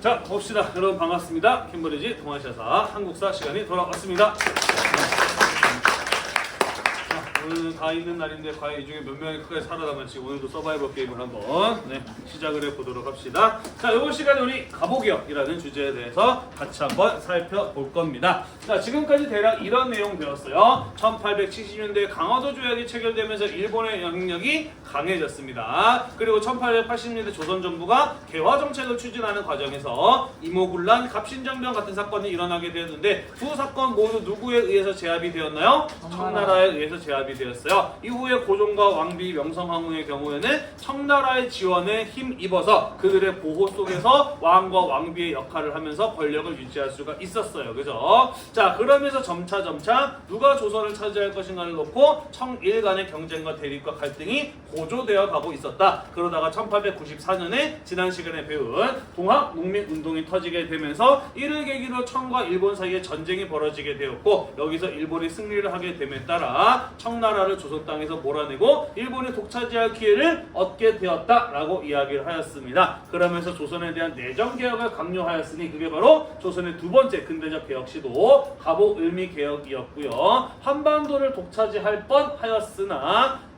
자, 봅시다. 여러분 반갑습니다. 캠브리지 동아시아사 한국사 시간이 돌아왔습니다. 오늘은 다 있는 날인데 과연 이 중에 몇 명이 크게 살아남을지 오늘도 서바이벌 게임을 한번 시작을 해보도록 합시다. 자, 이번 시간에 우리 갑오개혁이라는 주제에 대해서 같이 한번 살펴볼 겁니다. 자, 지금까지 대략 이런 내용 배웠어요. 1870년대 강화도 조약이 체결되면서 일본의 영향력이 강해졌습니다. 그리고 1880년대 조선 정부가 개화 정책을 추진하는 과정에서 이모군란, 갑신정변 같은 사건이 일어나게 되었는데 두 사건 모두 누구에 의해서 제압이 되었나요? 청나라에 의해서 제압이 되었어요. 이후에 고종과 왕비, 명성황후의 경우에는 청나라의 지원에 힘입어서 그들의 보호 속에서 왕과 왕비의 역할을 하면서 권력을 유지할 수가 있었어요. 그죠? 자, 그러면서 점차 누가 조선을 차지할 것인가를 놓고 청일 간의 경쟁과 대립과 갈등이 고조되어 가고 있었다. 그러다가 1894년에 지난 시간에 배운 동학농민운동이 터지게 되면서 이를 계기로 청과 일본 사이에 전쟁이 벌어지게 되었고, 여기서 일본이 승리를 하게 됨에 따라 청나라를 조선 땅에서 몰아내고 일본이 독차지할 기회를 얻게 되었다라고 이야기를 하였습니다. 그러면서 조선에 대한 내정 개혁을 강요하였으니 그게 바로 조선의 두 번째 근대적 개혁 시도 갑오을미 개혁이었고요. 한반도를 독차지할 뻔하였으나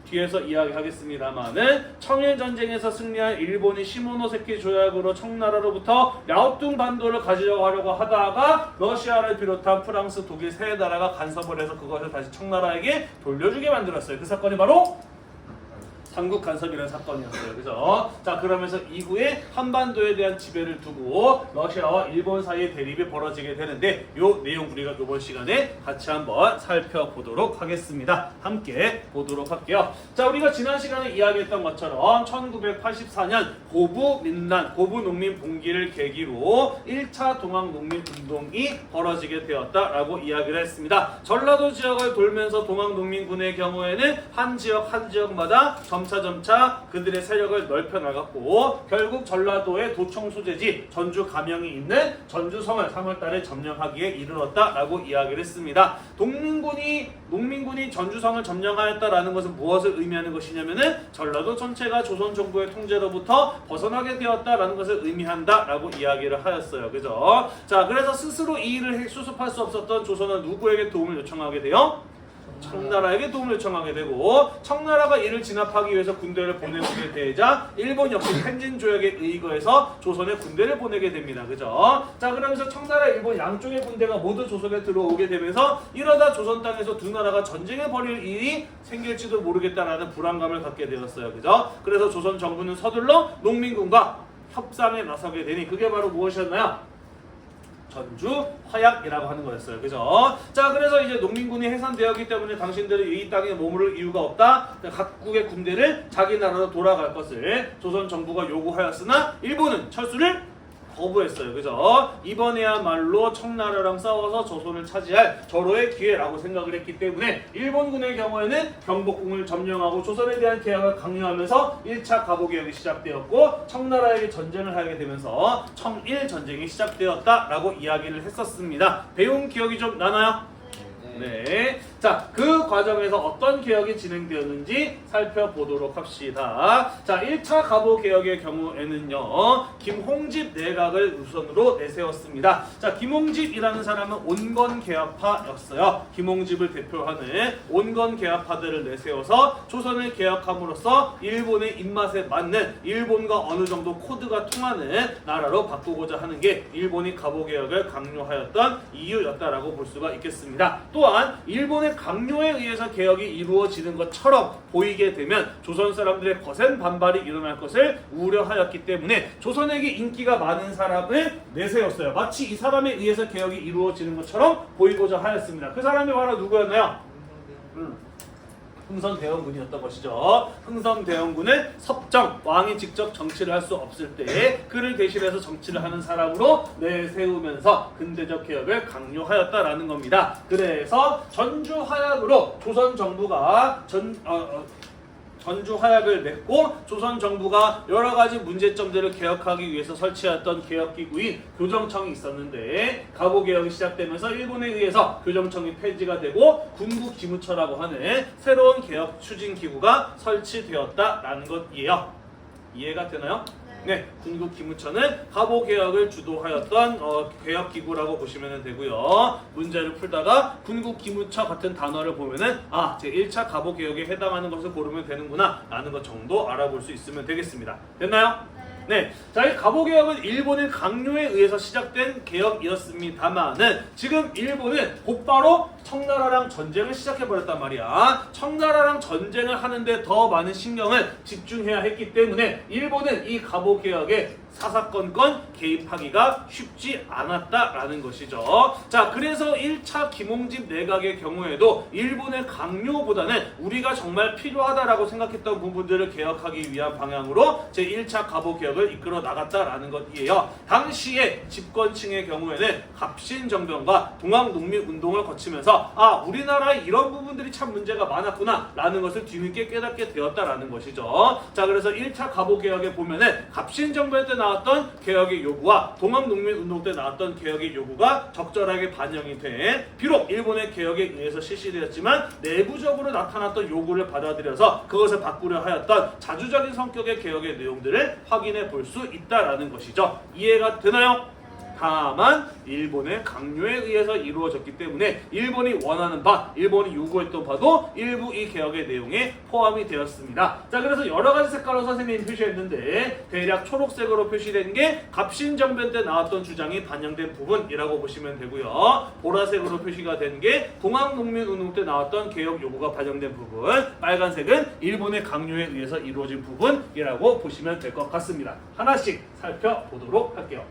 뒤에서 이야기하겠습니다만은 청일 전쟁에서 승리한 일본이 시모노세키 조약으로 청나라로부터 랴오뚱 반도를 가져가려고 하다가 러시아를 비롯한 프랑스, 독일 세 나라가 간섭을 해서 그것을 다시 청나라에게 돌려주게 만들었어요. 그 사건이 바로 삼국 간섭이라는 사건이었어요. 그죠? 자, 그러면서 이후에 한반도에 대한 지배를 두고 러시아와 일본 사이의 대립이 벌어지게 되는데 요 내용 우리가 이번 시간에 같이 한번 살펴보도록 하겠습니다. 함께 보도록 할게요. 자, 우리가 지난 시간에 이야기했던 것처럼 1984년 고부 농민 봉기를 계기로 1차 동학농민운동이 벌어지게 되었다라고 이야기를 했습니다. 전라도 지역을 돌면서 동학농민군의 경우에는 한 지역마다 점차 그들의 세력을 넓혀 나갔고, 결국 전라도의 도청 소재지 전주 가명이 있는 전주성을 3월달에 점령하기에 이르렀다라고 이야기를 했습니다. 농민군이 전주성을 점령하였다라는 것은 무엇을 의미하는 것이냐면은 전라도 전체가 조선 정부의 통제로부터 벗어나게 되었다라는 것을 의미한다라고 이야기를 하였어요. 그죠? 자, 그래서 스스로 이 일을 수습할 수 없었던 조선은 누구에게 도움을 요청하게 돼요? 청나라에게 도움을 요청하게 되고, 청나라가 이를 진압하기 위해서 군대를 보내게 되자 일본 역시 텐진 조약에 의거해서 조선에 군대를 보내게 됩니다. 그죠? 자, 그러면서 청나라, 일본 양쪽의 군대가 모두 조선에 들어오게 되면서 이러다 조선 땅에서 두 나라가 전쟁을 벌일 일이 생길지도 모르겠다라는 불안감을 갖게 되었어요. 그죠? 그래서 조선 정부는 서둘러 농민군과 협상에 나서게 되니 그게 바로 무엇이었나요? 전주 화약이라고 하는 거였어요. 그죠? 자, 그래서 이제 농민군이 해산되었기 때문에 당신들이 이 땅에 머무를 이유가 없다. 각국의 군대를 자기 나라로 돌아갈 것을 조선 정부가 요구하였으나 일본은 철수를 거부했어요. 그죠? 이번에야말로 청나라랑 싸워서 조선을 차지할 절호의 기회라고 생각을 했기 때문에 일본군의 경우에는 경복궁을 점령하고 조선에 대한 개혁을 강요하면서 1차 갑오개혁이 시작되었고, 청나라에게 전쟁을 하게 되면서 청일 전쟁이 시작되었다라고 이야기를 했었습니다. 배운 기억이 좀 나나요? 네. 자, 그 과정에서 어떤 개혁이 진행되었는지 살펴보도록 합시다. 자, 1차 갑오개혁의 경우에는요, 김홍집 내각을 우선으로 내세웠습니다. 자, 김홍집이라는 사람은 온건개혁파였어요. 김홍집을 대표하는 온건개혁파들을 내세워서 조선을 개혁함으로써 일본의 입맛에 맞는, 일본과 어느 정도 코드가 통하는 나라로 바꾸고자 하는 게 일본이 갑오개혁을 강요하였던 이유였다라고 볼 수가 있겠습니다. 또한 일본의 강요에 의해서 개혁이 이루어지는 것처럼 보이게 되면 조선 사람들의 거센 반발이 일어날 것을 우려하였기 때문에 조선에게 인기가 많은 사람을 내세웠어요. 마치 이 사람에 의해서 개혁이 이루어지는 것처럼 보이고자 하였습니다. 그 사람이 바로 누구였나요? 흥선대원군이었던 것이죠. 흥선대원군은 섭정, 왕이 직접 정치를 할 수 없을 때에 그를 대신해서 정치를 하는 사람으로 내세우면서 근대적 개혁을 강요하였다라는 겁니다. 그래서 전주 화약으로 조선 정부가 전주 화약을 맺고 조선 정부가 여러 가지 문제점들을 개혁하기 위해서 설치했던 개혁기구인 교정청이 있었는데, 갑오개혁이 시작되면서 일본에 의해서 교정청이 폐지가 되고 군부기무처라고 하는 새로운 개혁 추진기구가 설치되었다라는 것이에요. 이해가 되나요? 네, 군국기무처는 가보개혁을 주도하였던 개혁기구라고 보시면 되고요. 문제를 풀다가 군국기무처 같은 단어를 보면은 제 1차 가보개혁에 해당하는 것을 고르면 되는구나 라는 것 정도 알아볼 수 있으면 되겠습니다. 됐나요? 네, 자, 이 가보개혁은 일본의 강요에 의해서 시작된 개혁이었습니다만은 지금 일본은 곧바로 청나라랑 전쟁을 시작해버렸단 말이야. 청나라랑 전쟁을 하는데 더 많은 신경을 집중해야 했기 때문에 일본은 이 가보개혁에 사사건건 개입하기가 쉽지 않았다라는 것이죠. 자, 그래서 1차 김홍집 내각의 경우에도 일본의 강요보다는 우리가 정말 필요하다라고 생각했던 부분들을 개혁하기 위한 방향으로 제1차 가보개혁을 이끌어 나갔다라는 것이에요. 당시에 집권층의 경우에는 갑신정변과 동학농민운동을 거치면서 우리나라에 이런 부분들이 참 문제가 많았구나 라는 것을 뒤늦게 깨닫게 되었다라는 것이죠. 자, 그래서 1차 가보개혁에 보면은 갑신정변 때 나왔던 개혁의 요구와 동학농민운동 때 나왔던 개혁의 요구가 적절하게 반영이 된, 비록 일본의 개혁에 의해서 실시되었지만 내부적으로 나타났던 요구를 받아들여서 그것을 바꾸려 하였던 자주적인 성격의 개혁의 내용들을 확인해 볼 수 있다라는 것이죠. 이해가 되나요? 다만 일본의 강요에 의해서 이루어졌기 때문에 일본이 원하는 바, 일본이 요구했던 바도 일부 이 개혁의 내용에 포함이 되었습니다. 자, 그래서 여러 가지 색깔로 선생님이 표시했는데 대략 초록색으로 표시된 게 갑신정변 때 나왔던 주장이 반영된 부분이라고 보시면 되고요. 보라색으로 표시가 된 게 동학농민운동 때 나왔던 개혁 요구가 반영된 부분, 빨간색은 일본의 강요에 의해서 이루어진 부분이라고 보시면 될 것 같습니다. 하나씩 살펴보도록 할게요.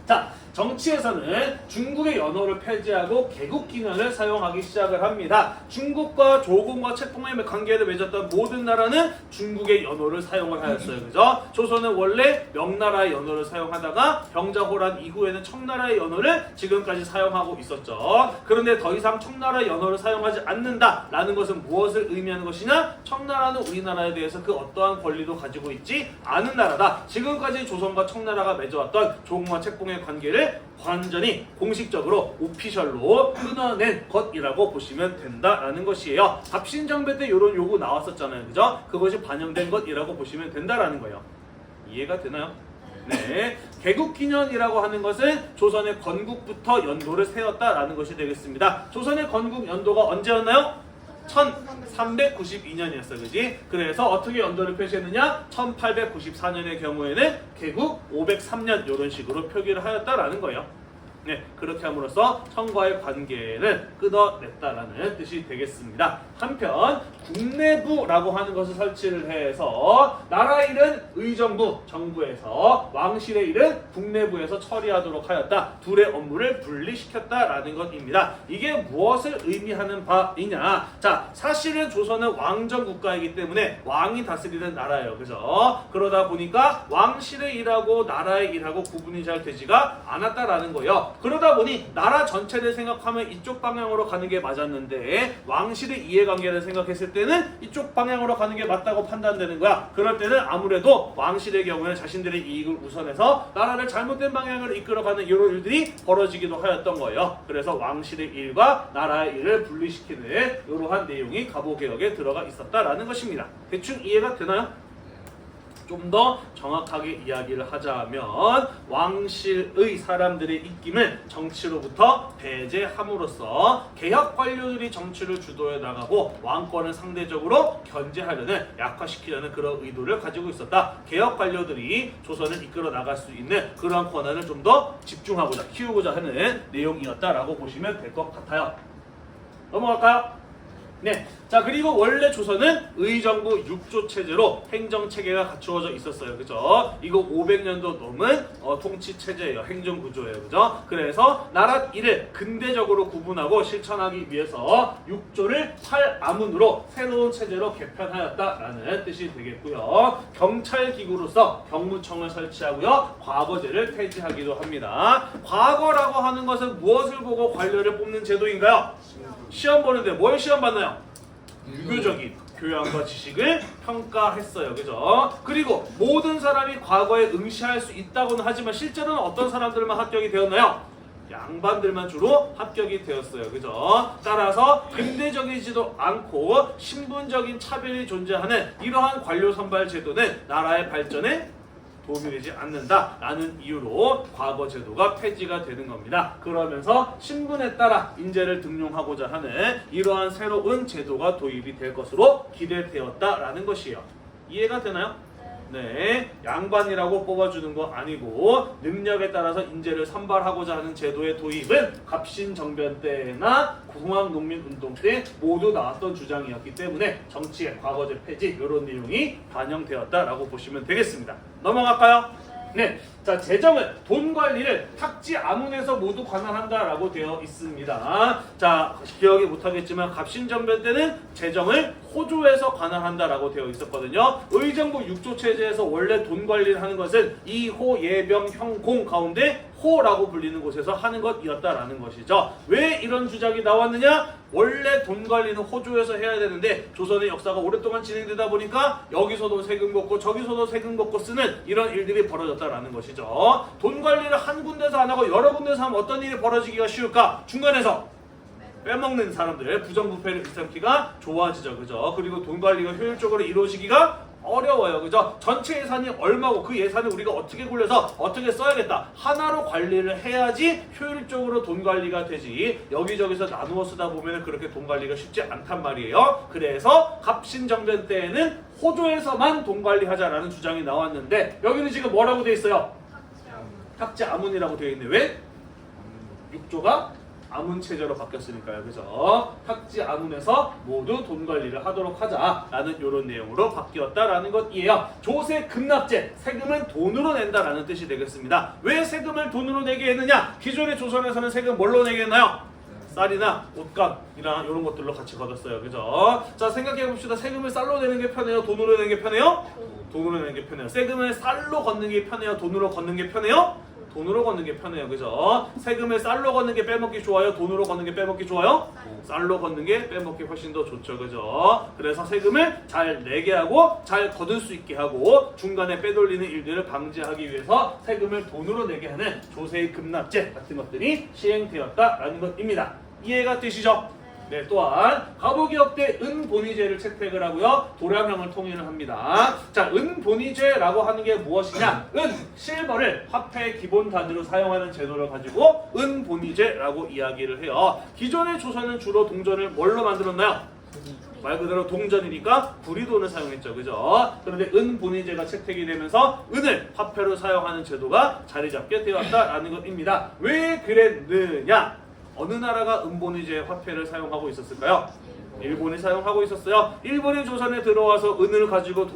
자, 정치에서는 중국의 연호를 폐지하고 개국기념을 사용하기 시작을 합니다. 중국과 조공과 책봉의 관계를 맺었던 모든 나라는 중국의 연호를 사용을 하였어요. 그죠? 조선은 원래 명나라의 연호를 사용하다가 병자호란 이후에는 청나라의 연호를 지금까지 사용하고 있었죠. 그런데 더 이상 청나라의 연호를 사용하지 않는다라는 것은 무엇을 의미하는 것이냐? 청나라는 우리나라에 대해서 그 어떠한 권리도 가지고 있지 않은 나라다. 지금까지 조선과 청나라가 맺어왔던 조공과 책봉의 관계를 완전히 공식적으로 오피셜로 끊어낸 것이라고 보시면 된다라는 것이에요. 갑신정변 때 이런 요구 나왔었잖아요. 그죠? 그것이 반영된 것이라고 보시면 된다라는 거예요. 이해가 되나요? 네, 개국기년이라고 하는 것은 조선의 건국부터 연도를 세웠다라는 것이 되겠습니다. 조선의 건국 연도가 언제였나요? 1392년이었어, 그지? 그래서 어떻게 연도를 표시했느냐? 1894년의 경우에는 개국 503년 이런 식으로 표기를 하였다라는 거예요. 네, 그렇게 함으로써 청과의 관계는 끊어냈다라는 뜻이 되겠습니다. 한편 국내부라고 하는 것을 설치를 해서 나라 일은 의정부, 정부에서, 왕실의 일은 국내부에서 처리하도록 하였다. 둘의 업무를 분리시켰다라는 것입니다. 이게 무엇을 의미하는 바이냐? 자, 사실은 조선은 왕정 국가이기 때문에 왕이 다스리는 나라예요. 그죠? 그러다 보니까 왕실의 일하고 나라의 일하고 구분이 잘 되지가 않았다라는 거예요. 그러다 보니 나라 전체를 생각하면 이쪽 방향으로 가는 게 맞았는데 왕실의 이해관계를 생각했을 때는 이쪽 방향으로 가는 게 맞다고 판단되는 거야. 그럴 때는 아무래도 왕실의 경우에는 자신들의 이익을 우선해서 나라를 잘못된 방향으로 이끌어가는 이런 일들이 벌어지기도 하였던 거예요. 그래서 왕실의 일과 나라의 일을 분리시키는 이러한 내용이 가보개혁에 들어가 있었다라는 것입니다. 대충 이해가 되나요? 좀 더 정확하게 이야기를 하자면 왕실의 사람들의 입김을 정치로부터 배제함으로써 개혁 관료들이 정치를 주도해 나가고 왕권을 상대적으로 견제하려는, 약화시키려는 그런 의도를 가지고 있었다. 개혁 관료들이 조선을 이끌어 나갈 수 있는 그러한 권한을 좀 더 집중하고자 키우고자 하는 내용이었다라고 보시면 될 것 같아요. 넘어갈까요? 네, 자, 그리고 원래 조선은 의정부 6조 체제로 행정 체계가 갖추어져 있었어요. 그죠? 이거 500년도 넘은 통치 체제예요. 행정 구조예요. 그죠? 그래서 나라 일을 근대적으로 구분하고 실천하기 위해서 6조를 8아문으로 새로운 체제로 개편하였다라는 뜻이 되겠고요. 경찰 기구로서 경무청을 설치하고요. 과거제를 폐지하기도 합니다. 과거라고 하는 것은 무엇을 보고 관료를 뽑는 제도인가요? 시험 보는데 뭘 시험 받나요? 유교적인 교양과 지식을 평가했어요. 그죠? 그리고 모든 사람이 과거에 응시할 수 있다고는 하지만 실제로는 어떤 사람들만 합격이 되었나요? 양반들만 주로 합격이 되었어요. 그죠? 따라서 근대적이지도 않고 신분적인 차별이 존재하는 이러한 관료 선발 제도는 나라의 발전에 도움이 되지 않는다라는 이유로 과거 제도가 폐지가 되는 겁니다. 그러면서 신분에 따라 인재를 등용하고자 하는 이러한 새로운 제도가 도입이 될 것으로 기대되었다라는 것이에요. 이해가 되나요? 네, 양반이라고 뽑아주는 거 아니고 능력에 따라서 인재를 선발하고자 하는 제도의 도입은 갑신정변 때나 중앙농민운동 때 모두 나왔던 주장이었기 때문에 정치의 과거제 폐지 이런 내용이 반영되었다라고 보시면 되겠습니다. 넘어갈까요? 네, 자 재정은 돈 관리를 탁지 아문에서 모두 관할한다라고 되어 있습니다. 자 기억이 못하겠지만 갑신정변 때는 재정을 호조에서 관할한다라고 되어 있었거든요. 의정부 6조 체제에서 원래 돈 관리를 하는 것은 이호, 예병, 형, 공 가운데 호라고 불리는 곳에서 하는 것이었다라는 것이죠. 왜 이런 주장이 나왔느냐? 원래 돈 관리는 호조에서 해야 되는데 조선의 역사가 오랫동안 진행되다 보니까 여기서도 세금 걷고 저기서도 세금 걷고 쓰는 이런 일들이 벌어졌다라는 것이죠. 돈 관리를 한 군데서 안 하고 여러 군데서 하면 어떤 일이 벌어지기가 쉬울까? 중간에서 빼먹는 사람들, 부정부패를 일삼기가 좋아지죠. 그죠? 그리고 돈 관리가 효율적으로 이루어지기가 어려워요. 그죠? 전체 예산이 얼마고 그 예산을 우리가 어떻게 굴려서 어떻게 써야겠다. 하나로 관리를 해야지 효율적으로 돈 관리가 되지. 여기저기서 나누어 쓰다 보면 그렇게 돈 관리가 쉽지 않단 말이에요. 그래서 갑신정변 때에는 호조에서만 돈 관리하자라는 주장이 나왔는데 여기는 지금 뭐라고 돼 있어요? 탁지 아문이라고 되어 있네. 왜? 6조가 아문 체제로 바뀌었으니까요. 그래서 탁지 아문에서 모두 돈 관리를 하도록 하자라는 이런 내용으로 바뀌었다라는 것이에요. 조세 급납제, 세금은 돈으로 낸다라는 뜻이 되겠습니다. 왜 세금을 돈으로 내게 했느냐? 기존의 조선에서는 세금 뭘로 내게 했나요? 쌀이나 옷감이랑 이런 것들로 같이 걷었어요. 그죠? 자 생각해 봅시다. 세금을 쌀로 내는 게 편해요? 돈으로 내는 게 편해요? 돈으로 내는 게 편해요. 세금을 쌀로 걷는 게 편해요? 돈으로 걷는 게 편해요? 돈으로 걷는 게 편해요. 그죠? 세금을 쌀로 걷는 게 빼먹기 좋아요? 돈으로 걷는 게 빼먹기 좋아요? 쌀로 걷는 게 빼먹기 훨씬 더 좋죠. 그죠? 그래서 세금을 잘 내게 하고 잘 거둘 수 있게 하고 중간에 빼돌리는 일들을 방지하기 위해서 세금을 돈으로 내게 하는 조세의 급납제 같은 것들이 시행되었다라는 것입니다. 이해가 되시죠? 네, 또한 가보기업 때 은본위제를 채택을 하고요. 도량형을 통일을 합니다. 자, 은본위제라고 하는 게 무엇이냐? 실버를 화폐의 기본 단위로 사용하는 제도를 가지고 은본위제라고 이야기를 해요. 기존의 조선은 주로 동전을 뭘로 만들었나요? 말 그대로 동전이니까 구리돈을 사용했죠. 그죠? 그런데 은본위제가 채택이 되면서 은을 화폐로 사용하는 제도가 자리 잡게 되었다라는 것입니다. 왜 그랬느냐? 어느 나라가 은본위제 화폐를 사용하고 있었을까요? 일본이 사용하고 있었어요. 일본이 조선에 들어와서 은을 가지고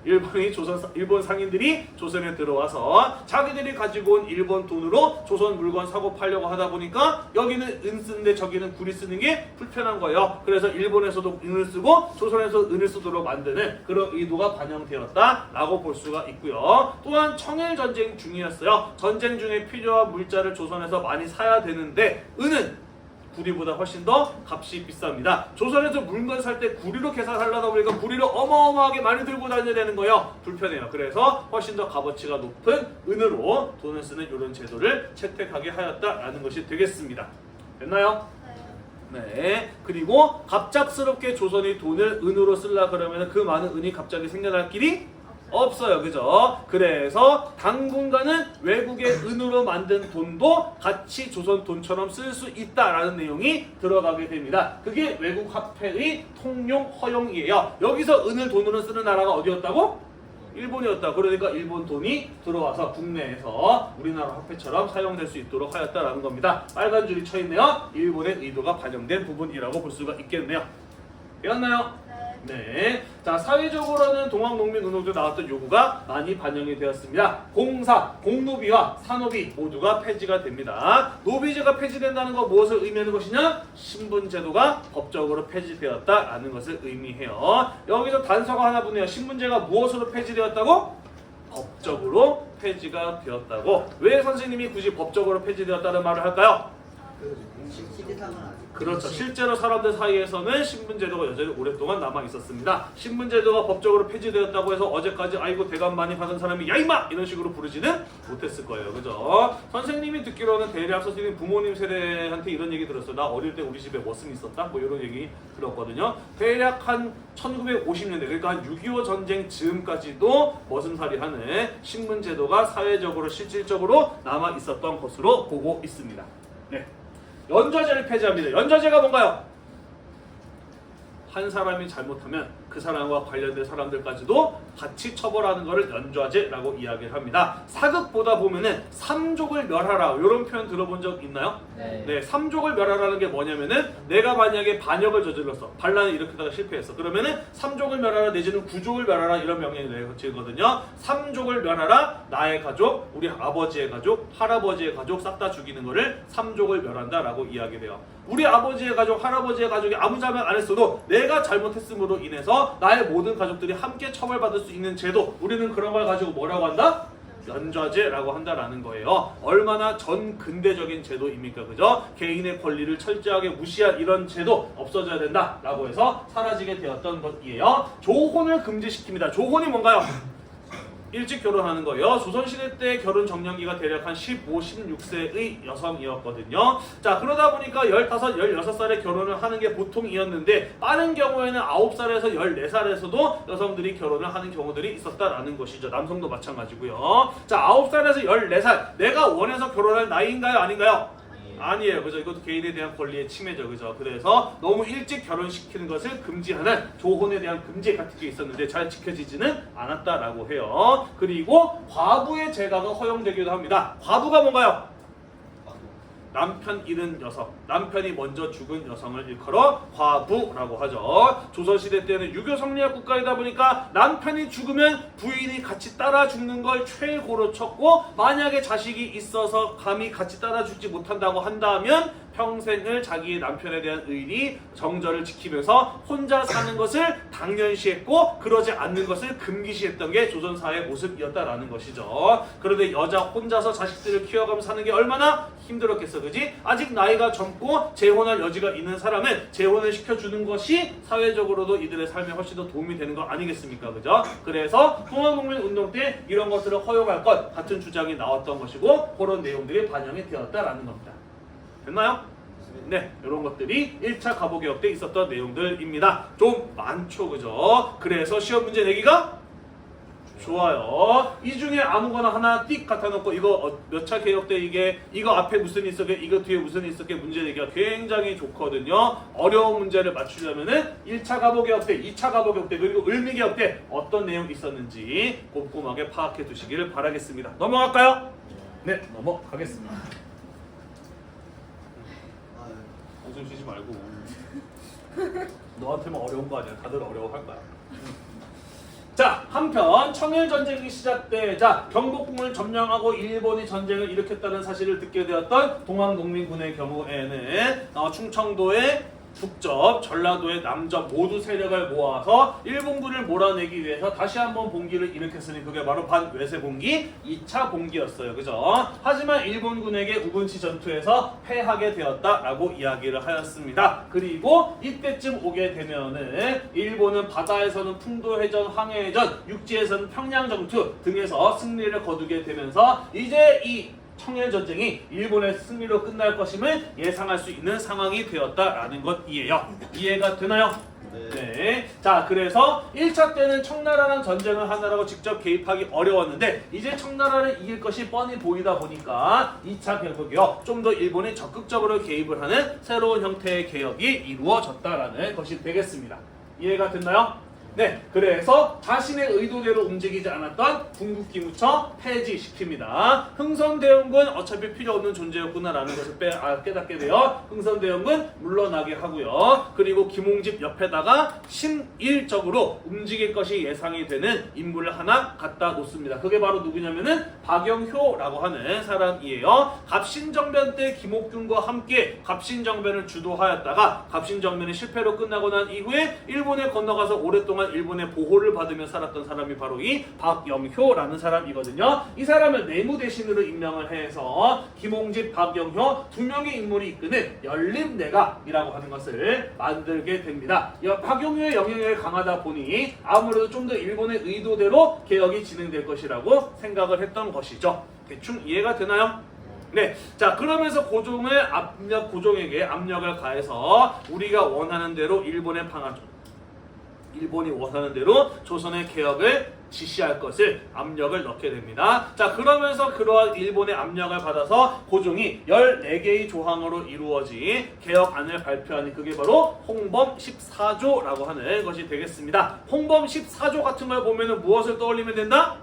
일본 상인들이 조선에 들어와서 자기들이 가지고 온 일본 돈으로 조선 물건 사고 팔려고 하다 보니까 여기는 은 쓰는데 저기는 구리 쓰는 게 불편한 거예요. 그래서 일본에서도 은을 쓰고 조선에서 은을 쓰도록 만드는 그런 의도가 반영되었다라고 볼 수가 있고요. 또한 청일전쟁 중이었어요. 전쟁 중에 필요한 물자를 조선에서 많이 사야 되는데 은은 구리보다 훨씬 더 값이 비쌉니다. 조선에서 물건 살 때 구리로 계산하려다 보니까 구리를 어마어마하게 많이 들고 다녀야 되는 거예요. 불편해요. 그래서 훨씬 더 값어치가 높은 은으로 돈을 쓰는 이런 제도를 채택하게 하였다라는 것이 되겠습니다. 됐나요? 네. 그리고 갑작스럽게 조선이 돈을 은으로 쓰려 그러면 그 많은 은이 갑자기 생겨날 길이 없어요. 그죠? 그래서 당분간은 외국의 은으로 만든 돈도 같이 조선 돈처럼 쓸 수 있다라는 내용이 들어가게 됩니다. 그게 외국 화폐의 통용 허용이에요. 여기서 은을 돈으로 쓰는 나라가 어디였다고? 일본이었다. 그러니까 일본 돈이 들어와서 국내에서 우리나라 화폐처럼 사용될 수 있도록 하였다라는 겁니다. 빨간 줄이 쳐 있네요. 일본의 의도가 반영된 부분이라고 볼 수가 있겠네요. 되었나요? 네. 자, 사회적으로는 동학농민운동 때 나왔던 요구가 많이 반영이 되었습니다. 공사, 공노비와 산노비 모두가 폐지가 됩니다. 노비제가 폐지된다는 거 무엇을 의미하는 것이냐? 신분제도가 법적으로 폐지되었다라는 것을 의미해요. 여기서 단서가 하나 붙네요. 신분제가 무엇으로 폐지되었다고? 법적으로 폐지가 되었다고. 왜 선생님이 굳이 법적으로 폐지되었다는 말을 할까요? 시대상은 아직. 그렇죠. 실제로 사람들 사이에서는 신분제도가 여전히 오랫동안 남아 있었습니다. 신분제도가 법적으로 폐지되었다고 해서 어제까지 아이고 대감 많이 받은 사람이 야 임마 이런 식으로 부르지는 못했을 거예요. 그죠? 선생님이 듣기로는 대략 선생님 부모님 세대한테 이런 얘기 들었어요. 나 어릴 때 우리 집에 머슴 있었다? 뭐 이런 얘기 들었거든요. 대략 한 1950년대 그러니까 한 6.25 전쟁 즈음까지도 머슴살이 하는 신분제도가 사회적으로 실질적으로 남아 있었던 것으로 보고 있습니다. 네. 연좌제를 폐지합니다. 연좌제가 뭔가요? 한 사람이 잘못하면 그 사람과 관련된 사람들까지도 같이 처벌하는 것을 연좌제라고 이야기를 합니다. 사극보다 보면은 삼족을 멸하라 이런 표현 들어본 적 있나요? 네, 삼족을 멸하라는 게 뭐냐면은 내가 만약에 반역을 저질렀어, 반란을 일으키다가 실패했어. 그러면은 삼족을 멸하라 내지는 구족을 멸하라 이런 명령이 내려지거든요. 삼족을 멸하라, 나의 가족, 우리 아버지의 가족, 할아버지의 가족 싹 다 죽이는 것을 삼족을 멸한다라고 이야기해요. 우리 아버지의 가족, 할아버지의 가족이 아무 잘못 안 했어도 내가 잘못했음으로 인해서 나의 모든 가족들이 함께 처벌받을 수 있는 제도, 우리는 그런 걸 가지고 뭐라고 한다? 연좌제라고 한다라는 거예요. 얼마나 전 근대적인 제도입니까? 그죠? 개인의 권리를 철저하게 무시한 이런 제도 없어져야 된다라고 해서 사라지게 되었던 것이에요. 조혼을 금지시킵니다. 조혼이 뭔가요? 일찍 결혼하는 거예요. 조선시대 때 결혼 정년기가 대략 한 15, 16세의 여성이었거든요. 자, 그러다 보니까 15, 16살에 결혼을 하는 게 보통이었는데 빠른 경우에는 9살에서 14살에서도 여성들이 결혼을 하는 경우들이 있었다라는 것이죠. 남성도 마찬가지고요. 자, 9살에서 14살 내가 원해서 결혼할 나이인가요? 아닌가요? 아니에요. 그죠? 이것도 개인에 대한 권리의 침해죠. 그죠? 그래서 너무 일찍 결혼시키는 것을 금지하는 조혼에 대한 금지 같은 게 있었는데 잘 지켜지지는 않았다라고 해요. 그리고 과부의 재가가 허용되기도 합니다. 과부가 뭔가요? 남편 잃은 여성, 남편이 먼저 죽은 여성을 일컬어 과부라고 하죠. 조선시대 때는 유교 성리학 국가이다 보니까 남편이 죽으면 부인이 같이 따라 죽는 걸 최고로 쳤고, 만약에 자식이 있어서 감히 같이 따라 죽지 못한다고 한다면 평생을 자기의 남편에 대한 의리, 정절을 지키면서 혼자 사는 것을 당연시했고 그러지 않는 것을 금기시했던 게 조선사회의 모습이었다라는 것이죠. 그런데 여자 혼자서 자식들을 키워가면서 사는 게 얼마나 힘들었겠어, 그지? 아직 나이가 젊고 재혼할 여지가 있는 사람은 재혼을 시켜주는 것이 사회적으로도 이들의 삶에 훨씬 더 도움이 되는 거 아니겠습니까, 그죠? 그래서 동학농민운동 때 이런 것들을 허용할 것 같은 주장이 나왔던 것이고 그런 내용들이 반영이 되었다라는 겁니다. 됐나요? 네, 이런 것들이 1차 갑오개혁 때 있었던 내용들입니다. 좀 많죠, 그죠? 그래서 시험 문제 내기가 좋아요. 이 중에 아무거나 하나 띡 갖다 놓고 이거 몇 차 개혁 때 이거 앞에 무슨 있었게 이거 뒤에 무슨 있었게 문제 내기가 굉장히 좋거든요. 어려운 문제를 맞추려면은 1차 갑오개혁 때, 2차 갑오개혁 때 그리고 을미개혁 때 어떤 내용이 있었는지 꼼꼼하게 파악해 두시기를 바라겠습니다. 넘어갈까요? 네, 넘어가겠습니다. 한숨 쉬지 말고. 너한테만 어려운 거 아니야. 다들 어려워할 거야. 자, 한편 청일전쟁이 시작되자 경복궁을 점령하고 일본이 전쟁을 일으켰다는 사실을 듣게 되었던 동학농민군의 경우에는 충청도의 북접, 전라도의 남접 모두 세력을 모아서 일본군을 몰아내기 위해서 다시 한번 봉기를 일으켰으니 그게 바로 반외세봉기 2차 봉기였어요. 그죠? 하지만 일본군에게 우군치 전투에서 패하게 되었다라고 이야기를 하였습니다. 그리고 이때쯤 오게 되면은 일본은 바다에서는 풍도해전, 항해해전, 육지에서는 평양전투 등에서 승리를 거두게 되면서 이제 이 청일전쟁이 일본의 승리로 끝날 것임을 예상할 수 있는 상황이 되었다라는 것이에요. 이해가 되나요? 네. 자, 그래서 1차 때는 청나라랑 전쟁을 하느라고 직접 개입하기 어려웠는데 이제 청나라를 이길 것이 뻔히 보이다 보니까 2차 개혁이요. 좀 더 일본이 적극적으로 개입을 하는 새로운 형태의 개혁이 이루어졌다라는 것이 되겠습니다. 이해가 됐나요? 네, 그래서 자신의 의도대로 움직이지 않았던 군국기무처 폐지시킵니다. 흥선대원군 어차피 필요 없는 존재였구나라는 것을 깨닫게 되어 흥선대원군 물러나게 하고요. 그리고 김홍집 옆에다가 심일적으로 움직일 것이 예상이 되는 인물을 하나 갖다 놓습니다. 그게 바로 누구냐면은 박영효라고 하는 사람이에요. 갑신정변 때 김옥균과 함께 갑신정변을 주도하였다가 갑신정변이 실패로 끝나고 난 이후에 일본에 건너가서 오랫동안 오랫동안 일본의 보호를 받으며 살았던 사람이 바로 이 박영효라는 사람이거든요. 이 사람을 내무 대신으로 임명을 해서 김홍집, 박영효 두 명의 인물이 이끄는 열림내각이라고 하는 것을 만들게 됩니다. 박영효의 영향력이 강하다 보니 아무래도 좀 더 일본의 의도대로 개혁이 진행될 것이라고 생각을 했던 것이죠. 대충 이해가 되나요? 네, 자 그러면서 고종에게 압력을 가해서 우리가 원하는 대로 일본의 일본이 원하는 대로 조선의 개혁을 지시할 것을 압력을 넣게 됩니다. 자 그러면서 그러한 일본의 압력을 받아서 고종이 14개의 조항으로 이루어진 개혁안을 발표하니 그게 바로 홍범 14조라고 하는 것이 되겠습니다. 홍범 14조 같은 걸 보면은 무엇을 떠올리면 된다?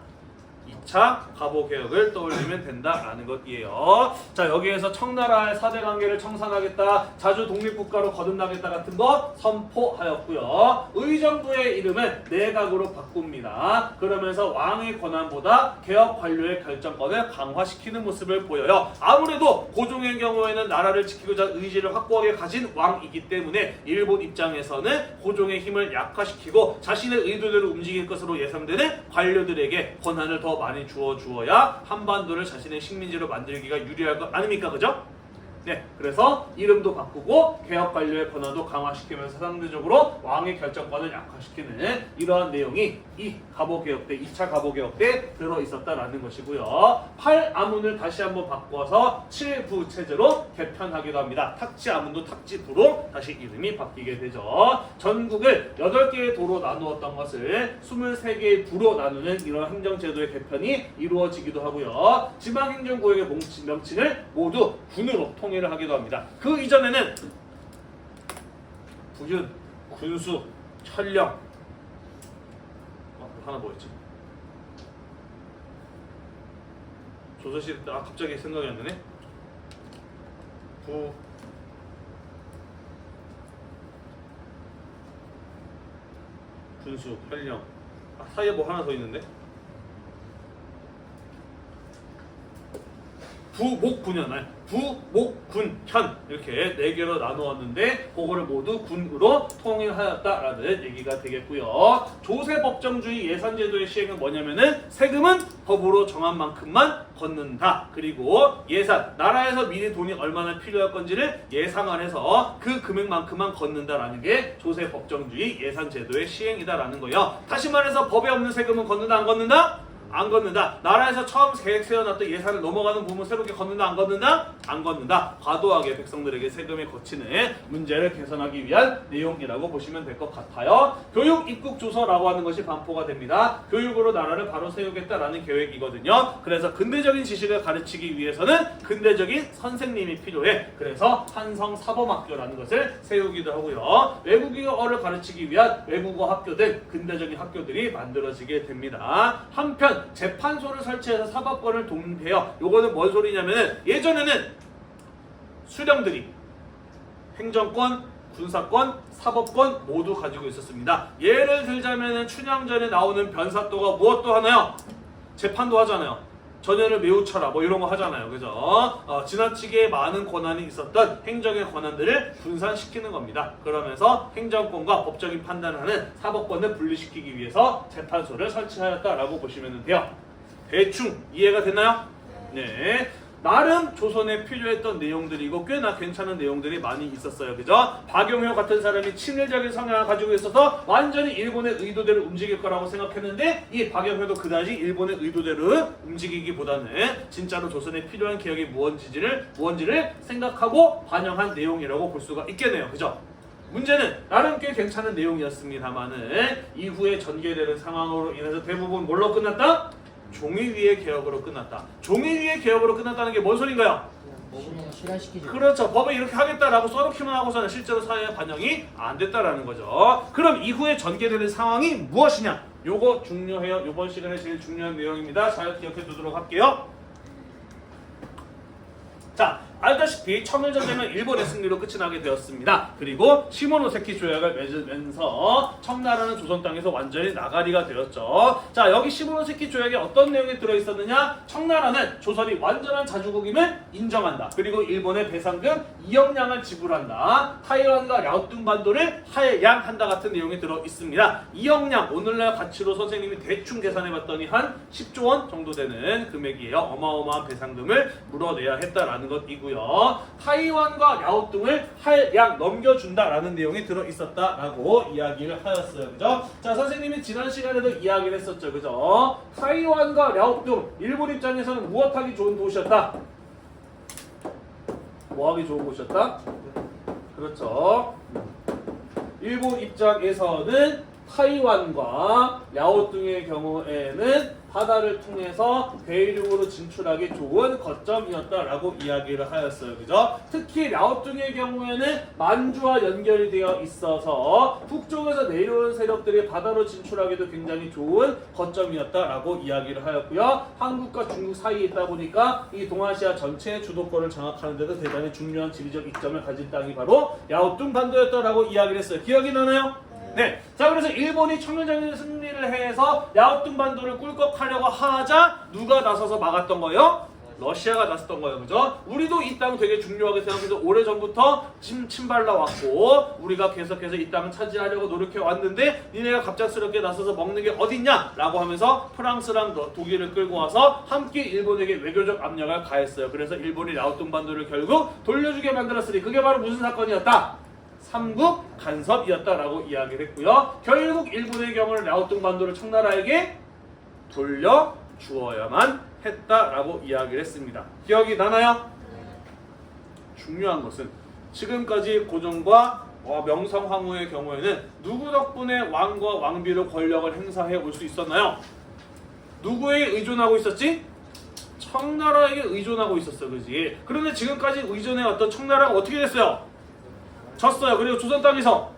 2차 가보개혁을 떠올리면 된다라는 것이에요. 자 여기에서 청나라의 사대 관계를 청산하겠다, 자주 독립국가로 거듭나겠다 같은 거 선포하였고요. 의정부의 이름은 내각으로 바꿉니다. 그러면서 왕의 권한보다 개혁 관료의 결정권을 강화시키는 모습을 보여요. 아무래도 고종의 경우에는 나라를 지키고자 의지를 확고하게 가진 왕이기 때문에 일본 입장에서는 고종의 힘을 약화시키고 자신의 의도대로 움직일 것으로 예상되는 관료들에게 권한을 더 많이 주어야 한반도를 자신의 식민지로 만들기가 유리할 것 아닙니까? 그죠? 네, 그래서 이름도 바꾸고 개혁 관료의 권한도 강화시키면서 상대적으로 왕의 결정권을 약화시키는 이러한 내용이 이 가보개혁 때 2차 가보개혁 때 들어있었다라는 것이고요. 8아문을 다시 한번 바꿔서 7부 체제로 개편하기도 합니다. 탁지 아문도 탁지부로 다시 이름이 바뀌게 되죠. 전국을 8개의 도로 나누었던 것을 23개의 부로 나누는 이런 행정제도의 개편이 이루어지기도 하고요. 지방행정구역의 명칭을 모두 군으로 통일을 하기도 합니다. 그 이전에는 부윤, 군수, 천령 하나 뭐였지? 조선시대 때 갑자기 생각이 안 나네. 군수, 천령 사이에 뭐 하나 더 있는데? 부목군현 이렇게 4개로 나누었는데 그거를 모두 군으로 통일하였다라는 얘기가 되겠고요. 조세법정주의 예산제도의 시행은 뭐냐면은 세금은 법으로 정한 만큼만 걷는다. 그리고 예산, 나라에서 미리 돈이 얼마나 필요할 건지를 예상을 해서 그 금액만큼만 걷는다라는 게 조세법정주의 예산제도의 시행이다라는 거예요. 다시 말해서 법에 없는 세금은 걷는다 안 걷는다? 안 걷는다. 나라에서 처음 계획 세워놨던 예산을 넘어가는 부분 새롭게 걷는다 안 걷는다? 안 걷는다. 과도하게 백성들에게 세금에 거치는 문제를 개선하기 위한 내용이라고 보시면 될 것 같아요. 교육 입국 조서라고 하는 것이 반포가 됩니다. 교육으로 나라를 바로 세우겠다라는 계획이거든요. 그래서 근대적인 지식을 가르치기 위해서는 근대적인 선생님이 필요해. 그래서 한성사범학교라는 것을 세우기도 하고요. 외국어를 가르치기 위한 외국어 학교 등 근대적인 학교들이 만들어지게 됩니다. 한편 재판소를 설치해서 사법권을 독립해요. 요거는 뭔 소리냐면은 예전에는 수령들이 행정권, 군사권, 사법권 모두 가지고 있었습니다. 예를 들자면은 춘향전에 나오는 변사또가 무엇도 하나요? 재판도 하잖아요. 전열을 매우 쳐라 뭐 이런 거 하잖아요. 그죠? 지나치게 많은 권한이 있었던 행정의 권한들을 분산시키는 겁니다. 그러면서 행정권과 법적인 판단을 하는 사법권을 분리시키기 위해서 재판소를 설치하였다라고 보시면 돼요. 대충 이해가 됐나요? 네. 나름 조선에 필요했던 내용들이고 꽤나 괜찮은 내용들이 많이 있었어요. 그죠? 박영효 같은 사람이 친일적인 성향을 가지고 있어서 완전히 일본의 의도대로 움직일 거라고 생각했는데 이 박영효도 그다지 일본의 의도대로 움직이기보다는 진짜로 조선에 필요한 개혁이 무언지를 생각하고 반영한 내용이라고 볼 수가 있겠네요. 그죠? 문제는 나름 꽤 괜찮은 내용이었습니다만은 이후에 전개되는 상황으로 인해서 대부분 뭘로 끝났다? 종의위의 개혁으로 끝났다. 종의위의 개혁으로 끝났다는 게 뭔 소린가요? 법을 실현시키죠. 그렇죠. 법에 이렇게 하겠다라고 써놓기만 하고서는 실제로 사회에 반영이 안 됐다라는 거죠. 그럼 이후에 전개되는 상황이 무엇이냐? 요거 중요해요. 요번 시간에 제일 중요한 내용입니다. 잘 기억해 두도록 할게요. 자, 알다시피 청일전쟁은 일본의 승리로 끝이 나게 되었습니다. 그리고 시모노세키 조약을 맺으면서 청나라는 조선 땅에서 완전히 나가리가 되었죠. 자, 여기 시모노세키 조약에 어떤 내용이 들어있었느냐? 청나라는 조선이 완전한 자주국임을 인정한다. 그리고 일본의 배상금 2억량을 지불한다. 타이완과 랴오뚱 반도를 할양한다 같은 내용이 들어있습니다. 2억량 오늘날 가치로 선생님이 대충 계산해봤더니 한 10조 원 정도 되는 금액이에요. 어마어마한 배상금을 물어내야 했다라는 것이고요. 타이완과 랴오뚱을 할양 넘겨준다라는 내용이 들어있었다라고 이야기를 하였어요. 그죠? 자, 선생님이 지난 시간에도 이야기를 했었죠. 그죠? 타이완과 랴오뚱, 일본 입장에서는 무엇하기 좋은 도시였다? 뭐하기 좋은 곳이었다? 그렇죠. 일본 입장에서는 타이완과 랴오뚱의 경우에는 바다를 통해서 대륙으로 진출하기 좋은 거점이었다라고 이야기를 하였어요. 그죠? 특히 랴오뚱의 경우에는 만주와 연결이 되어 있어서 북쪽에서 내려오는 세력들이 바다로 진출하기도 굉장히 좋은 거점이었다라고 이야기를 하였고요. 한국과 중국 사이에 있다 보니까 이 동아시아 전체의 주도권을 장악하는 데도 대단히 중요한 지리적 이점을 가진 땅이 바로 랴오뚱 반도였다라고 이야기를 했어요. 기억이 나나요? 네. 자, 그래서 일본이 청일전쟁에 승리를 해서 랴오뚱 반도를 꿀꺽하려고 하자 누가 나서서 막았던 거예요? 러시아가 나섰던 거예요. 그죠? 우리도 이 땅 되게 중요하게 생각해서 오래전부터 침발라 왔고 우리가 계속해서 이 땅을 차지하려고 노력해 왔는데 니네가 갑작스럽게 나서서 먹는 게 어딨냐? 라고 하면서 프랑스랑 독일을 끌고 와서 함께 일본에게 외교적 압력을 가했어요. 그래서 일본이 랴오뚱 반도를 결국 돌려주게 만들었으니 그게 바로 무슨 사건이었다? 삼국 간섭이었다라고 이야기를 했고요. 결국 일본의 경우는 랴오뚱 반도를 청나라에게 돌려주어야만 했다라고 이야기를 했습니다. 기억이 나나요? 중요한 것은 지금까지 고종과 명성황후의 경우에는 누구 덕분에 왕과 왕비로 권력을 행사해 올 수 있었나요? 누구에 의존하고 있었지? 청나라에게 의존하고 있었어. 그지? 그런데 지금까지 의존해왔던 청나라가 어떻게 됐어요? 졌어요. 그리고 조선 땅에서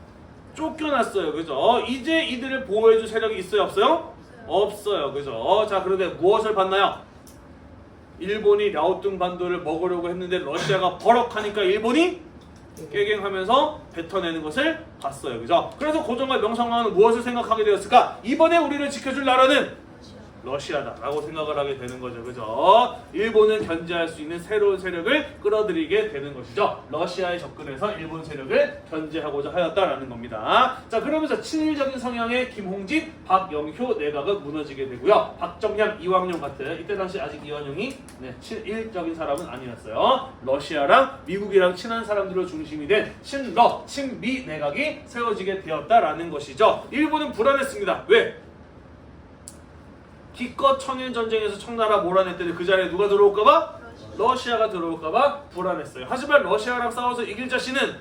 쫓겨났어요. 그죠? 이제 이들을 보호해줄 세력이 있어요? 없어요? 없어요. 그죠? 자, 그런데 무엇을 봤나요? 일본이 랴오뚱 반도를 먹으려고 했는데 러시아가 버럭하니까 일본이 꾀갱하면서 뱉어내는 것을 봤어요. 그죠? 그래서 고종과 명성황후는 무엇을 생각하게 되었을까? 이번에 우리를 지켜줄 나라는 러시아다라고 생각을 하게 되는 거죠. 그죠? 일본을 견제할 수 있는 새로운 세력을 끌어들이게 되는 것이죠. 러시아에 접근해서 일본 세력을 견제하고자 하였다라는 겁니다. 자, 그러면서 친일적인 성향의 김홍집, 박영효 내각은 무너지게 되고요. 박정량, 이왕용 같은 이때 당시 아직 이완용이 친일적인 사람은 아니었어요. 러시아랑 미국이랑 친한 사람들로 중심이 된 친러, 친미 내각이 세워지게 되었다라는 것이죠. 일본은 불안했습니다. 왜? 기껏 청일전쟁에서 청나라 몰아냈더니 그 자리에 누가 들어올까봐? 러시아가 들어올까봐 불안했어요. 하지만 러시아랑 싸워서 이길 자신은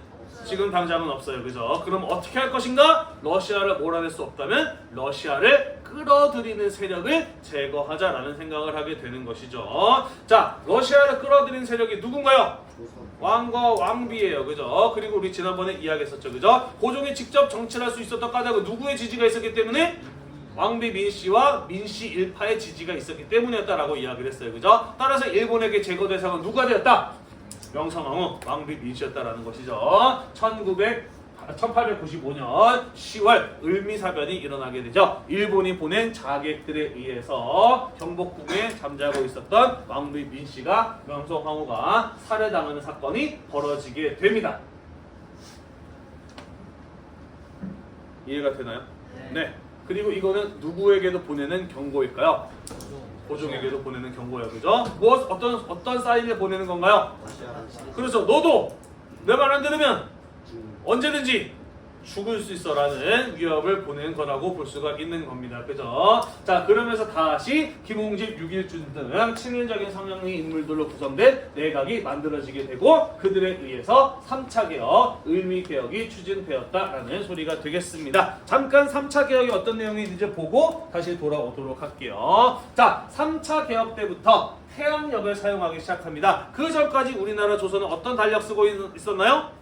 지금 당장은 없어요. 그죠? 그럼 어떻게 할 것인가? 러시아를 몰아낼 수 없다면 러시아를 끌어들이는 세력을 제거하자라는 생각을 하게 되는 것이죠. 자, 러시아를 끌어들이는 세력이 누군가요? 왕과 왕비예요. 그죠? 그리고 우리 지난번에 이야기했었죠. 그죠? 고종이 직접 정치를 할 수 있었던 까닭은 누구의 지지가 있었기 때문에? 왕비 민씨와 민씨 일파의 지지가 있었기 때문이었다라고 이야기를 했어요. 그죠? 따라서 일본에게 제거 대상은 누가 되었다? 명성황후, 왕비 민씨였다라는 것이죠. 1895년 10월 을미사변이 일어나게 되죠. 일본이 보낸 자객들에 의해서 경복궁에 잠자고 있었던 왕비 민씨가 명성황후가 살해당하는 사건이 벌어지게 됩니다. 이해가 되나요? 네. 그리고 이거는 누구에게도 보내는 경고일까요? 고종에게도 보내는 경고예요. 그죠? 어떤 사인을 보내는 건가요? 그렇죠. 너도 내 말 안 들으면 언제든지 죽을 수 있어라는 위협을 보낸 거라고 볼 수가 있는 겁니다. 그죠? 자, 그러면서 다시 김홍집, 육일준 등 친일적인 성향의 인물들로 구성된 내각이 만들어지게 되고 그들에 의해서 3차 개혁, 을미개혁이 추진되었다라는 소리가 되겠습니다. 잠깐 3차 개혁이 어떤 내용인지 보고 다시 돌아오도록 할게요. 자, 3차 개혁 때부터 태양력을 사용하기 시작합니다. 그 전까지 우리나라 조선은 어떤 달력 쓰고 있었나요?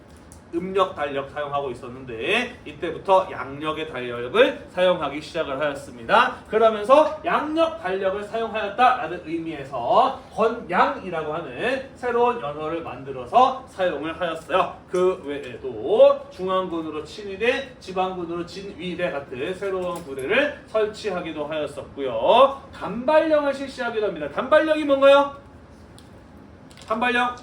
음력 달력 사용하고 있었는데 이때부터 양력의 달력을 사용하기 시작을 하였습니다. 그러면서 양력 달력을 사용하였다라는 의미에서 건양이라고 하는 새로운 연어를 만들어서 사용을 하였어요. 그 외에도 중앙군으로 친위대, 지방군으로 진위대 같은 새로운 부대를 설치하기도 하였었고요. 단발령을 실시하기도 합니다. 단발령이 뭔가요? 단발령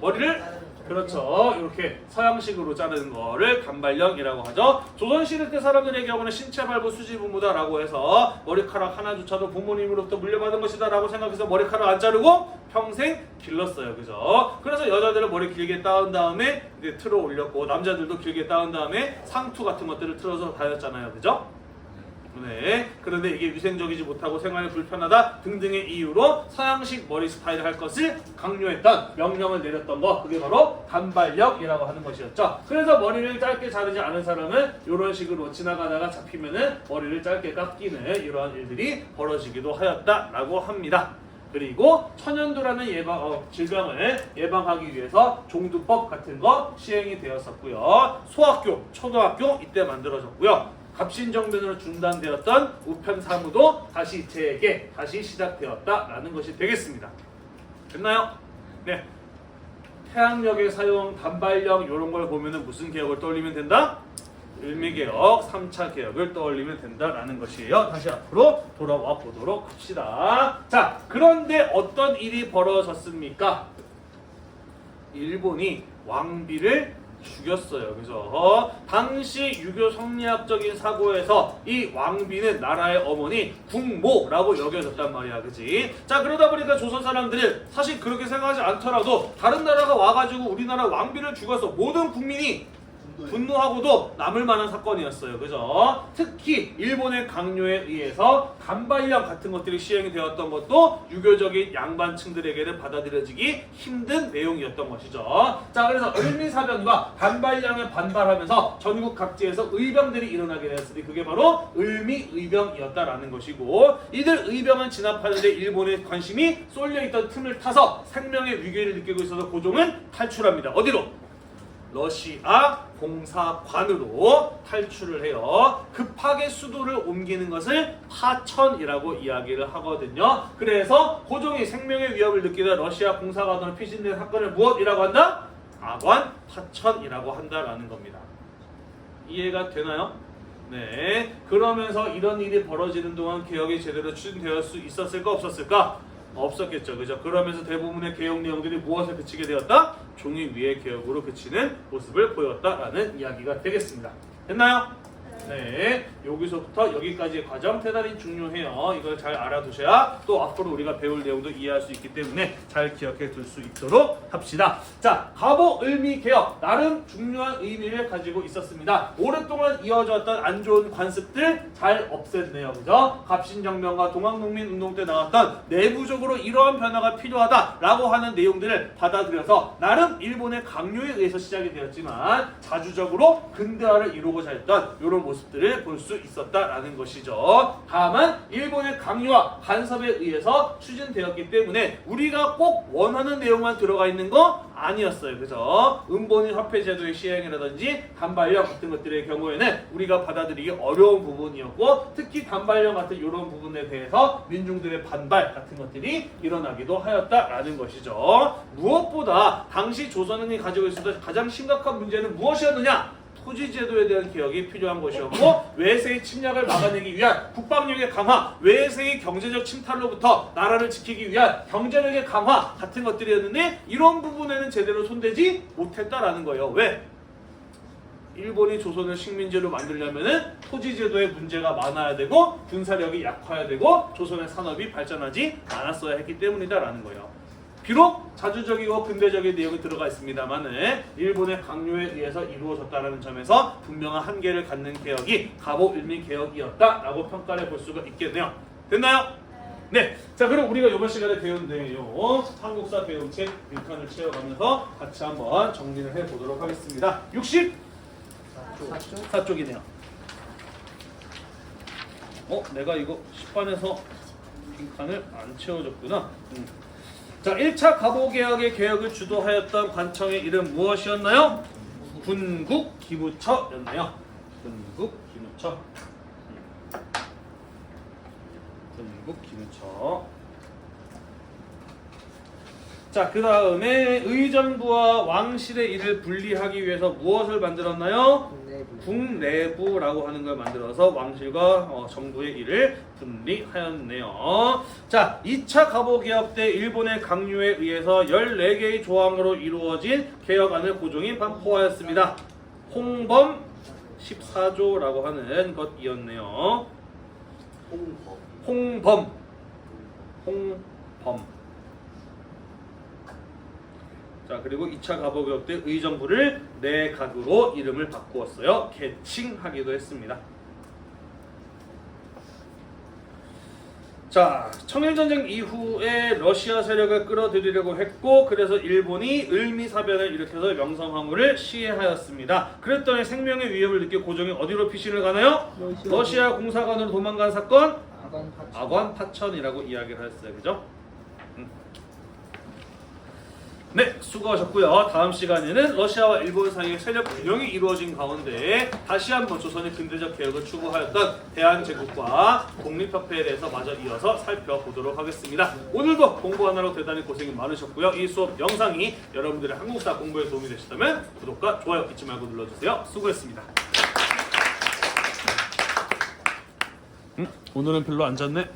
머리를 그렇죠. 이렇게 서양식으로 자르는 거를 단발령이라고 하죠. 조선시대 때 사람들의 경우는 신체발부 수지부무다라고 해서 머리카락 하나조차도 부모님으로부터 물려받은 것이다 라고 생각해서 머리카락 안 자르고 평생 길렀어요. 그죠? 그래서 여자들은 머리 길게 따은 다음에 이제 틀어 올렸고 남자들도 길게 따은 다음에 상투 같은 것들을 틀어서 다녔잖아요. 그죠? 네. 그런데 이게 위생적이지 못하고 생활이 불편하다 등등의 이유로 서양식 머리 스타일을 할 것을 강요했던 명령을 내렸던 거 그게 바로 단발령이라고 하는 것이었죠. 그래서 머리를 짧게 자르지 않은 사람은 이런 식으로 지나가다가 잡히면은 머리를 짧게 깎이는 이러한 일들이 벌어지기도 하였다라고 합니다. 그리고 천연두라는 질병을 예방하기 위해서 종두법 같은 거 시행이 되었었고요. 소학교, 초등학교 이때 만들어졌고요. 갑신정변으로 중단되었던 우편사무도 다시 재개, 다시 시작되었다라는 것이 되겠습니다. 됐나요? 네. 태양력의 사용, 단발령 이런 걸 보면은 무슨 개혁을 떠올리면 된다? 을미개혁, 3차 개혁을 떠올리면 된다라는 것이에요. 다시 앞으로 돌아와 보도록 합시다. 자, 그런데 어떤 일이 벌어졌습니까? 일본이 왕비를 죽였어요. 그래서 당시 유교 성리학적인 사고에서 이 왕비는 나라의 어머니 국모라고 여겨졌단 말이야. 그치? 자, 그러다 보니까 조선 사람들은 사실 그렇게 생각하지 않더라도 다른 나라가 와가지고 우리나라 왕비를 죽여서 모든 국민이 분노하고도 남을 만한 사건이었어요. 그죠? 특히 일본의 강요에 의해서 단발령 같은 것들이 시행이 되었던 것도 유교적인 양반층들에게는 받아들여지기 힘든 내용이었던 것이죠. 자, 그래서 을미사변과 단발령에 반발하면서 전국 각지에서 의병들이 일어나게 되었으니 그게 바로 을미의병이었다라는 것이고, 이들 의병은 진압하는데 일본의 관심이 쏠려있던 틈을 타서 생명의 위기를 느끼고 있어서 고종은 탈출합니다. 어디로? 러시아 공사관으로 탈출을 해요. 급하게 수도를 옮기는 것을 파천이라고 이야기를 하거든요. 그래서 고종이 생명의 위협을 느끼다 러시아 공사관으로 피신된 사건을 무엇이라고 한다? 아관 파천이라고 한다라는 겁니다. 이해가 되나요? 네. 그러면서 이런 일이 벌어지는 동안 개혁이 제대로 추진될 수 있었을까 없었을까? 없었겠죠. 그죠? 그러면서 대부분의 개혁 내용들이 무엇에 그치게 되었다? 종이 위의 개혁으로 그치는 모습을 보였다라는 이야기가 되겠습니다. 됐나요? 네. 여기서부터 여기까지의 과정 대단히 중요해요. 이걸 잘 알아두셔야 또 앞으로 우리가 배울 내용도 이해할 수 있기 때문에 잘 기억해 둘 수 있도록 합시다. 자, 갑오을미개혁 나름 중요한 의미를 가지고 있었습니다. 오랫동안 이어졌던 안 좋은 관습들 잘 없앴네요. 그죠? 갑신정변과 동학농민운동 때 나왔던 내부적으로 이러한 변화가 필요하다라고 하는 내용들을 받아들여서 나름 일본의 강요에 의해서 시작이 되었지만 자주적으로 근대화를 이루고자 했던 이런 모습들을 볼 수 있었다라는 것이죠. 다만 일본의 강요와 간섭에 의해서 추진되었기 때문에 우리가 꼭 원하는 내용만 들어가 있는 거 아니었어요. 그래서 은본위 화폐 제도의 시행이라든지 단발령 같은 것들의 경우에는 우리가 받아들이기 어려운 부분이었고, 특히 단발령 같은 이런 부분에 대해서 민중들의 반발 같은 것들이 일어나기도 하였다라는 것이죠. 무엇보다 당시 조선은이 가지고 있었던 가장 심각한 문제는 무엇이었느냐? 토지제도에 대한 개혁이 필요한 것이었고, 외세의 침략을 막아내기 위한 국방력의 강화, 외세의 경제적 침탈로부터 나라를 지키기 위한 경제력의 강화 같은 것들이었는데 이런 부분에는 제대로 손대지 못했다라는 거예요. 왜? 일본이 조선을 식민지로 만들려면은 토지제도에 문제가 많아야 되고 군사력이 약화해야 되고 조선의 산업이 발전하지 않았어야 했기 때문이다라는 거예요. 비록 자주적이고 근대적인 내용이 들어가 있습니다만 일본의 강요에 의해서 이루어졌다는 점에서 분명한 한계를 갖는 개혁이 갑오을미 개혁이었다라고 평가를 볼 수가 있겠네요. 됐나요? 네. 자, 그럼 우리가 이번 시간에 배운 내용 한국사 배움책 1탄을 채워가면서 같이 한번 정리를 해보도록 하겠습니다. 64쪽이네요. 내가 이거 10반에서 빈칸을 안 채워줬구나. 자, 1차 갑오개혁의 개혁을 주도하였던 관청의 이름 무엇이었나요? 군국 기무처였네요. 군국 기무처. 군국 기무처. 자, 그 다음에 의정부와 왕실의 일을 분리하기 위해서 무엇을 만들었나요? 국내부라고 하는 걸 만들어서 왕실과 정부의 일을 분리하였네요. 자, 2차 갑오개혁 때 일본의 강요에 의해서 14개의 조항으로 이루어진 개혁안을 고종이 반포하였습니다. 홍범 14조라고 하는 것이었네요. 홍범. 자, 그리고 2차 갑오개혁 때 의정부를 내각으로 이름을 바꾸었어요. 개칭하기도 했습니다. 자, 청일전쟁 이후에 러시아 세력을 끌어들이려고 했고, 그래서 일본이 을미사변을 일으켜서 명성황후를 시해하였습니다. 그랬더니 생명의 위협을 느끼고 고종이 어디로 피신을 가나요? 러시아 공사관으로 도망간 사건? 아관파천이라고 이야기를 했어요. 그죠? 네, 수고하셨고요. 다음 시간에는 러시아와 일본 사이의 세력 균형이 이루어진 가운데 다시 한번 조선의 근대적 개혁을 추구하였던 대한제국과 독립협회에 대해서 마저 이어서 살펴보도록 하겠습니다. 오늘도 공부하느라고 대단히 고생이 많으셨고요. 이 수업 영상이 여러분들의 한국사 공부에 도움이 되셨다면 구독과 좋아요 잊지 말고 눌러주세요. 수고했습니다. 오늘은 별로 안 잤네.